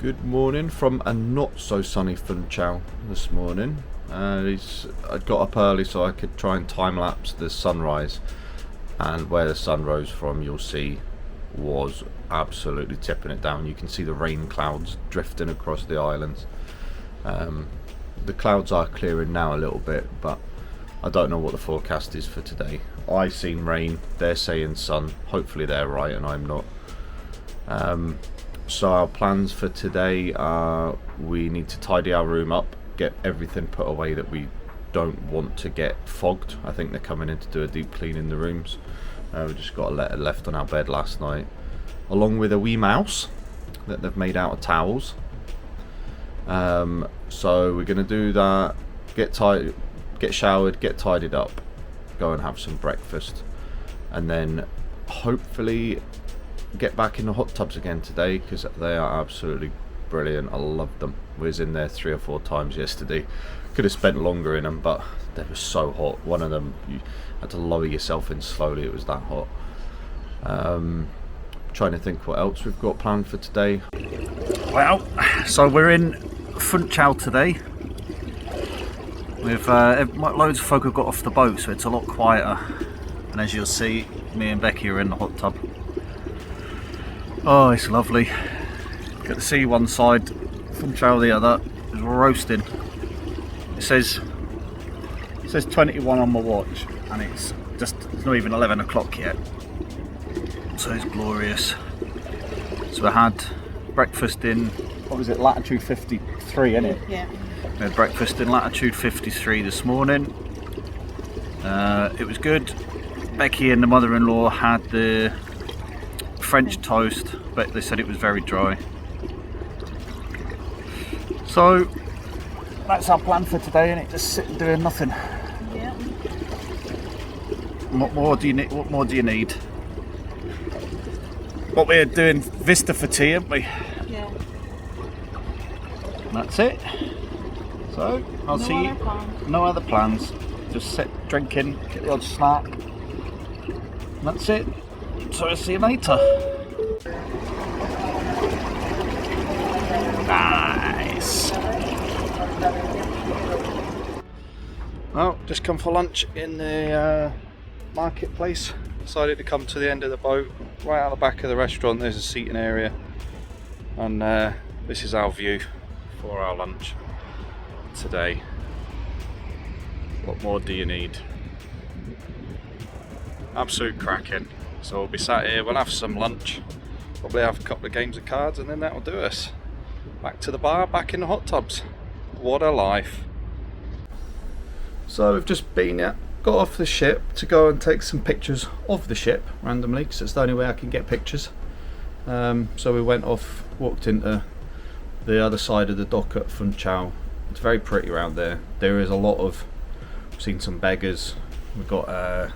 Good morning from a not so sunny Funchal this morning. I got up early so I could try and time lapse the sunrise, and where the sun rose from, you'll see, was absolutely tipping it down. You can see the rain clouds drifting across the islands. The clouds are clearing now a little bit, but I don't know what the forecast is for today. I've seen rain, they're saying sun. Hopefully they're right and I'm not. So our plans for today are we need to tidy our room up, get everything put away that we don't want to get fogged. I think they're coming in to do a deep clean in the rooms. We just got a letter left on our bed last night, along with a wee mouse that they've made out of towels. So we're going to do that, get showered, get tidied up, go and have some breakfast, and then hopefully get back in the hot tubs again today, because they are absolutely brilliant. I love them. We was in there 3 or 4 times yesterday. Could have spent longer in them, but they were so hot. One of them you had to lower yourself in slowly, it was that hot. Trying to think what else we've got planned for today. Well, so we're in Funchal today. We've loads of folk have got off the boat, so it's a lot quieter, and as you'll see, me and Becky are in the hot tub. Oh, it's lovely. Get to see one side, Funchal the other. It's roasting. It says 21 on my watch, and it's not even 11 o'clock yet. So it's glorious. So we had breakfast in, what was it, latitude 53, isn't it? Yeah. We had breakfast in latitude 53 this morning. It was good. Becky and the mother-in-law had the French toast, but they said it was very dry. So that's our plan for today, and it just sitting doing nothing. Yeah. What more do you need? What more do you need? What we're doing Vista for tea, aren't we? Yeah. And that's it. So I'll see you. No other plans. Just sit drinking, get the odd snack. And that's it. So I'll see you later. Nice. Well, just come for lunch in the marketplace. Decided to come to the end of the boat. Right out the back of the restaurant there's a seating area, and this is our view for our lunch today. What more do you need? Absolute cracking. So we'll be sat here, we'll have some lunch, probably have a couple of games of cards, and then that'll do us. Back to the bar, back in the hot tubs. What a life. So we've just got off the ship to go and take some pictures of the ship randomly, because it's the only way I can get pictures. So we went off, walked into the other side of the dock at Funchal. It's very pretty around there. There is a lot of, we've seen some beggars. We've got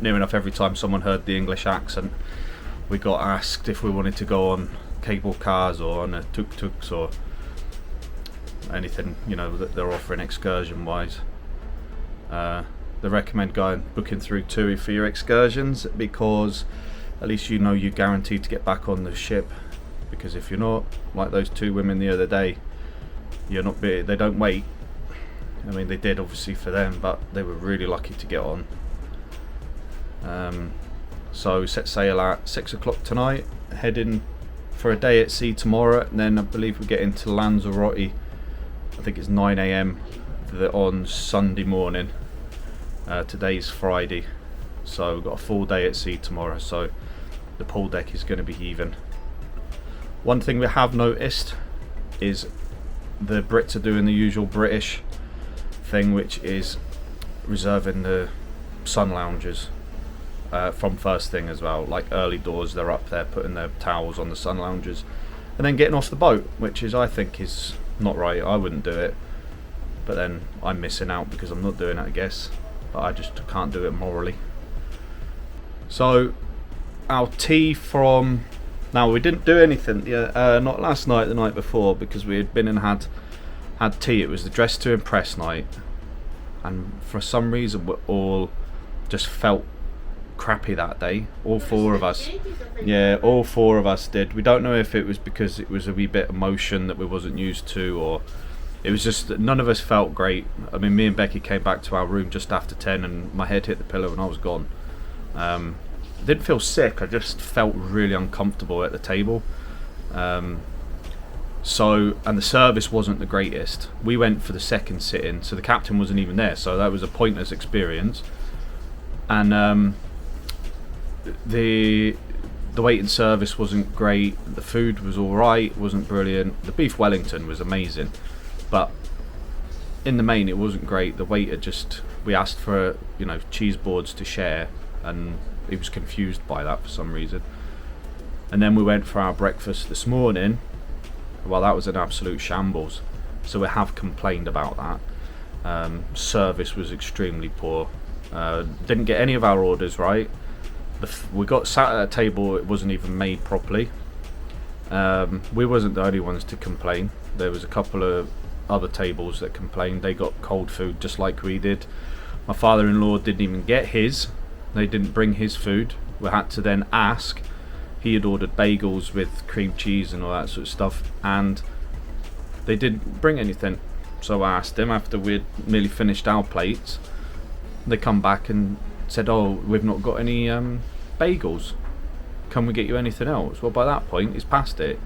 near enough every time someone heard the English accent, we got asked if we wanted to go on cable cars or on a tuk-tuks or anything, you know, that they're offering excursion wise. They recommend booking through TUI for your excursions, because at least you know you're guaranteed to get back on the ship. Because if you're not, like those 2 women the other day, they don't wait. I mean, they did obviously for them, but they were really lucky to get on. So set sail at 6 o'clock tonight, heading for a day at sea tomorrow, and then I believe we get into Lanzarote, I think it's 9 AM on Sunday morning. Today's Friday, so we've got a full day at sea tomorrow, so the pool deck is going to be heaving. One thing we have noticed is the Brits are doing the usual British thing, which is reserving the sun lounges from first thing as well. Like early doors, they're up there putting their towels on the sun lounges and then getting off the boat, which is, I think, is not right. I wouldn't do it, but then I'm missing out because I'm not doing it, I guess. But I just can't do it morally. So our tea from, now we didn't do anything, not last night, the night before, because we had been and had tea. It was the Dress to Impress night, and for some reason we all just felt crappy that day. All four of us. Yeah, all four of us did. We don't know if it was because it was a wee bit of motion that we wasn't used to, or it was just that none of us felt great. I mean, me and Becky came back to our room just after 10 and my head hit the pillow and I was gone. Didn't feel sick, I just felt really uncomfortable at the table. And the service wasn't the greatest. We went for the second sit-in, so the captain wasn't even there, so that was a pointless experience. And the waiting service wasn't great. The food was alright, wasn't brilliant. The beef Wellington was amazing, but in the main it wasn't great. The waiter we asked for cheese boards to share, and he was confused by that for some reason. And then we went for our breakfast this morning. Well, that was an absolute shambles, so we have complained about that. Service was extremely poor. Didn't get any of our orders right. We got sat at a table, it wasn't even made properly. We wasn't the only ones to complain. There was a couple of other tables that complained. They got cold food just like we did. My father-in-law didn't even get his. They didn't bring his food. We had to then ask. He had ordered bagels with cream cheese and all that sort of stuff, and they didn't bring anything. So I asked him after we'd nearly finished our plates. They come back and said, "Oh, we've not got any bagels. Can we get you anything else?" Well, by that point, he's past it,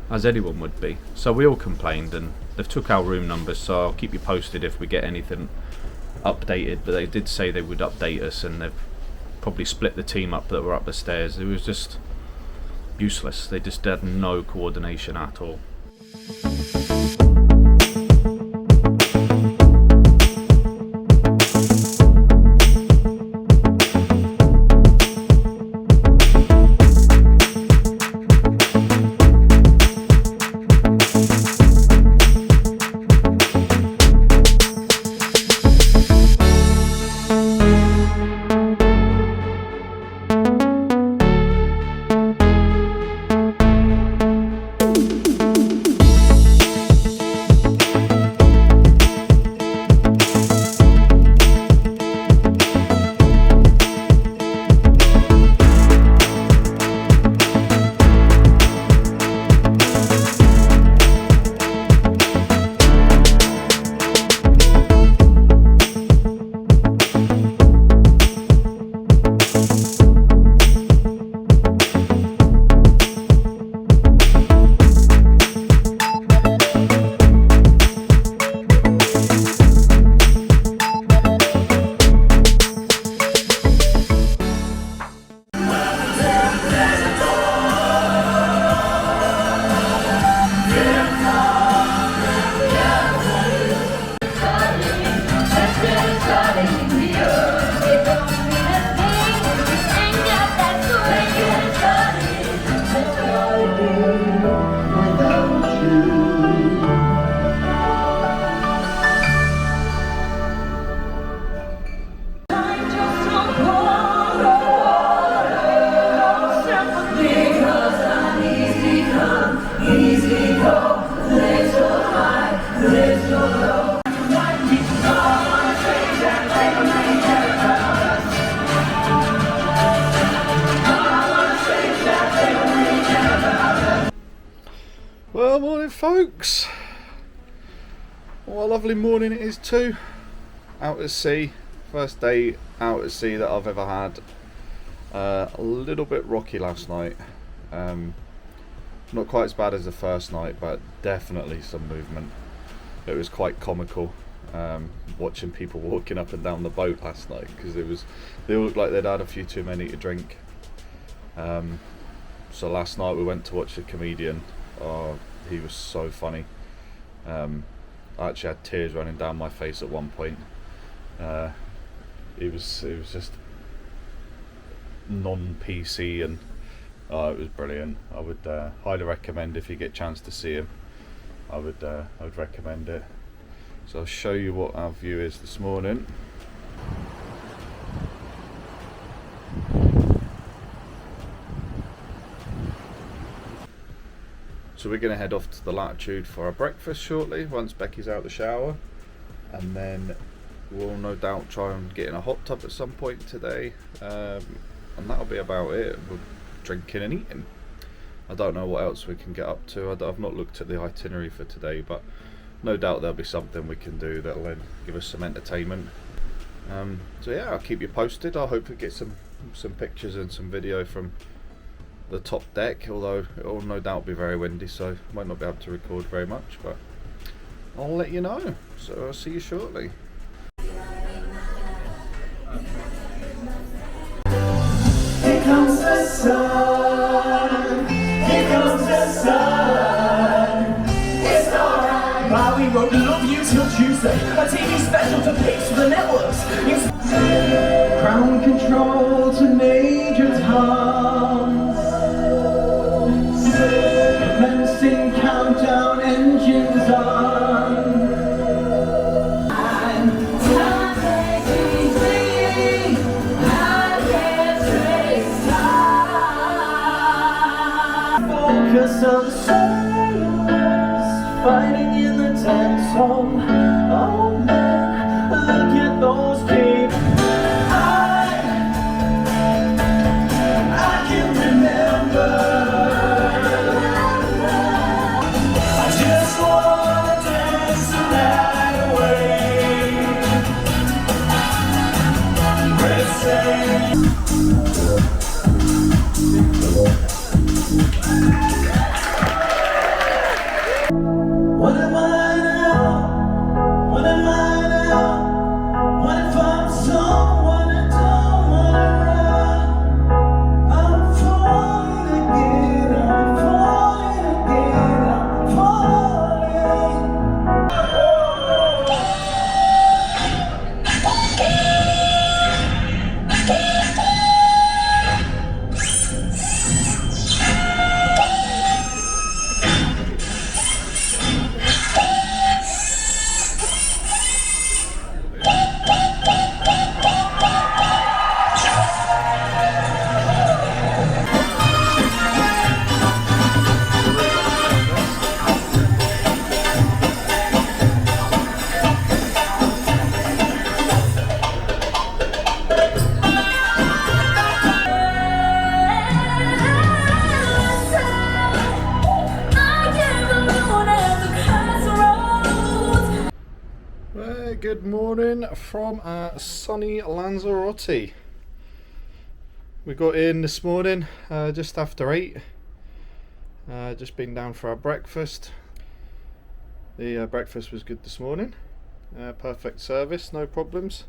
as anyone would be. So we all complained, and they've took our room numbers, so I'll keep you posted if we get anything updated. But they did say they would update us, and they've probably split the team up that were up the stairs. It was just useless. They just had no coordination at all. Well, morning folks. What a lovely morning it is too. Out at sea. First day out at sea that I've ever had. A little bit rocky last night. Not quite as bad as the first night, but definitely some movement. It was quite comical watching people walking up and down the boat last night, because they looked like they'd had a few too many to drink. So last night we went to watch the comedian. Oh, he was so funny. I actually had tears running down my face at one point. It was just non-PC, and it was brilliant. I would highly recommend, if you get a chance to see him, I would recommend it. So I'll show you what our view is this morning. So we're going to head off to the Latitude for our breakfast shortly, once Becky's out of the shower, and then we'll no doubt try and get in a hot tub at some point today, and that'll be about it. We're drinking and eating. I don't know what else we can get up to. I've not looked at the itinerary for today, but no doubt there'll be something we can do that'll then give us some entertainment. So yeah, I'll keep you posted. I'll hopefully get some pictures and some video from the top deck, although it will no doubt be very windy, so might not be able to record very much, but I'll let you know. So I'll see you shortly. Here comes the sun, here comes the sun. It's alright. Bowie wrote Love You Till Tuesday, a TV special to pitch the networks. It's ground control to Major Tom's. Commencing countdown, engines on. Focus on the sailors fighting in the tent zone. Oh man, look at those people. I can remember. I just wanna dance the night away. Let's say. What am I now? What am I now? What if I'm someone I don't wanna run? I'm falling again, I'm falling again, I'm falling. Good morning from sunny Lanzarote. We got in this morning just after 8. Just been down for our breakfast. The breakfast was good this morning. Perfect service, no problems.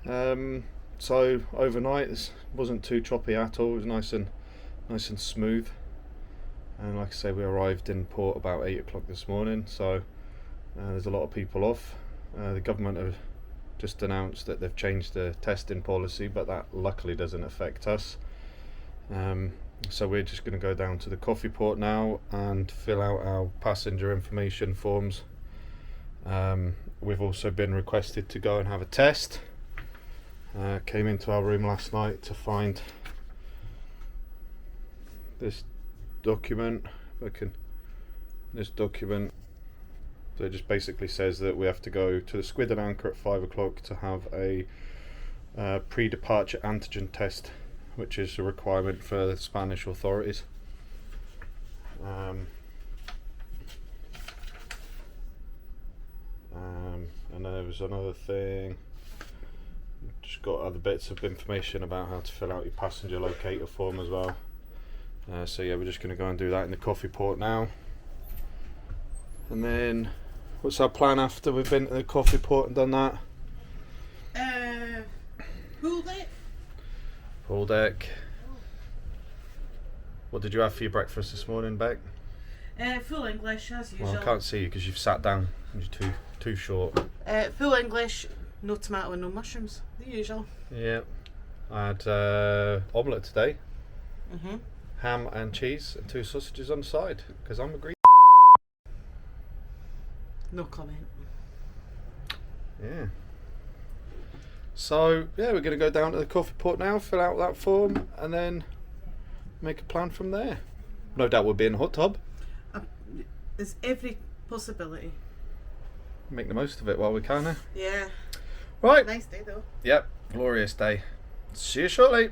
So overnight it wasn't too choppy at all. It was nice and smooth. And like I say, we arrived in port about 8 o'clock this morning. So there's a lot of people off. The government have just announced that they've changed the testing policy, but that luckily doesn't affect us. So we're just going to go down to the coffee port now and fill out our passenger information forms. We've also been requested to go and have a test. Came into our room last night to find this document. This document. So it just basically says that we have to go to the Squid and Anchor at 5 o'clock to have a pre-departure antigen test, which is a requirement for the Spanish authorities. And then there was another thing. Just got other bits of information about how to fill out your passenger locator form as well. So yeah, we're just going to go and do that in the coffee port now. And then, what's our plan after we've been to the coffee port and done that? Pool deck. Pool deck. What did you have for your breakfast this morning, Beck? Full English as usual. Well, I can't see you because you've sat down. You're too short. Full English, no tomato and no mushrooms. The usual. Yeah. I had omelette today. Mhm. Ham and cheese and 2 sausages on the side because I'm a green. No comment. Yeah. So yeah, we're going to go down to the coffee port now, fill out that form, and then make a plan from there. No doubt we'll be in the hot tub. There's every possibility. Make the most of it while we can. Yeah. Right. Nice day though. Yep, glorious day. See you shortly.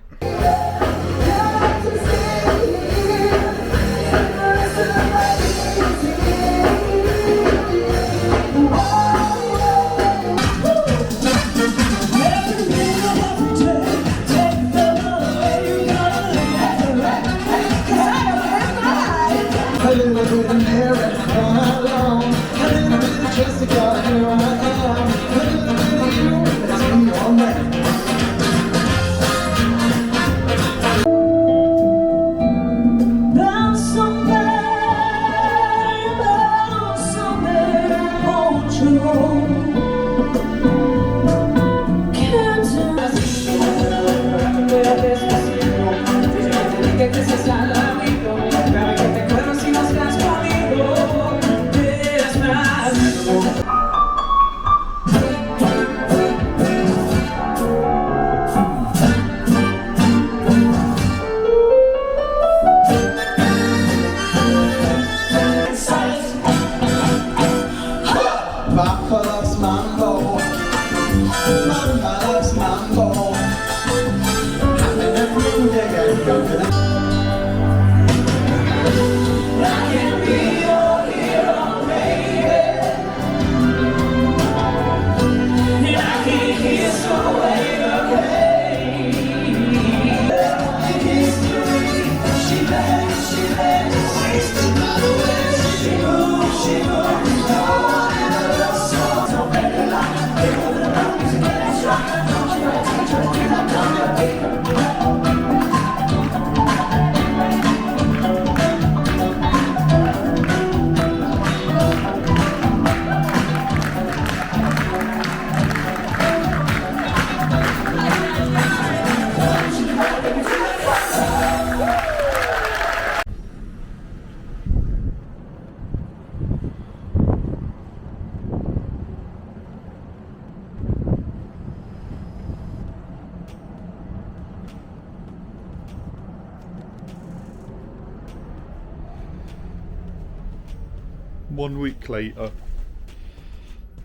One week later,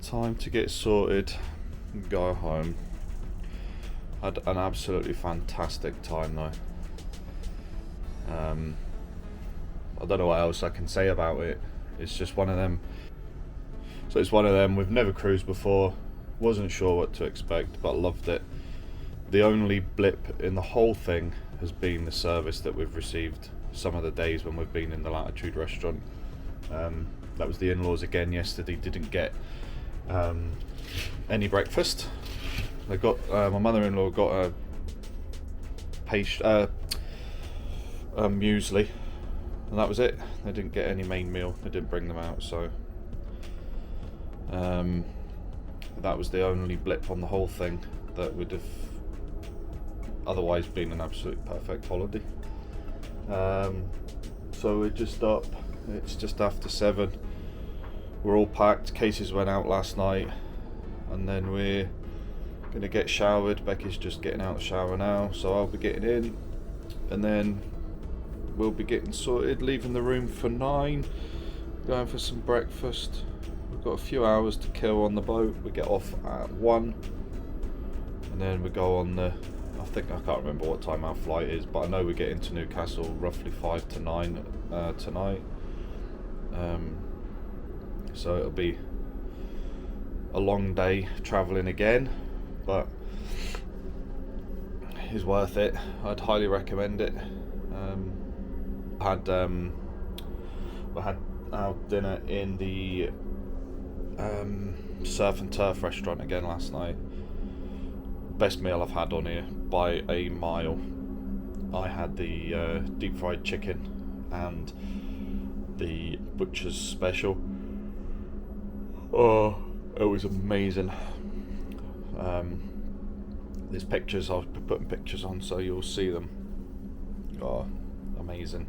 time to get sorted and go home. Had an absolutely fantastic time though. I don't know what else I can say about it. It's just one of them. So it's one of them, we've never cruised before, wasn't sure what to expect, but loved it. The only blip in the whole thing has been the service that we've received some of the days when we've been in the Latitude restaurant. That was the in-laws again yesterday, didn't get any breakfast. They got my mother-in-law got a muesli, and that was it. They didn't get any main meal, they didn't bring them out, so that was the only blip on the whole thing that would have otherwise been an absolute perfect holiday. So we're just up, it's just after 7. We're all packed, cases went out last night, and then we're gonna get showered. Becky's just getting out of the shower now, so I'll be getting in, and then we'll be getting sorted, leaving the room for 9, going for some breakfast. We've got a few hours to kill on the boat. We get off at 1, and then we go on the, I can't remember what time our flight is, but I know we get into Newcastle roughly 5 to 9 tonight. So it'll be a long day travelling again, but it's worth it. I'd highly recommend it. We had our dinner in the surf and turf restaurant again last night. Best meal I've had on here by a mile. I had the deep fried chicken and the butcher's special. Oh, it was amazing. There's pictures, I'll be putting pictures on so you'll see them. Oh, amazing.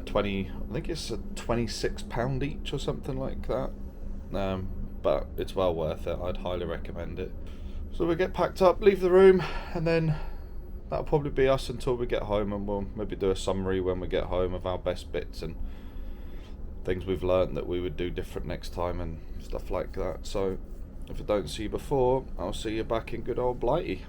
20, I think it's £26 each or something like that. But it's well worth it. I'd highly recommend it. So we'll get packed up, leave the room, and then that'll probably be us until we get home, and we'll maybe do a summary when we get home of our best bits and things we've learnt that we would do different next time and stuff like that. So if I don't see you before, I'll see you back in good old Blighty.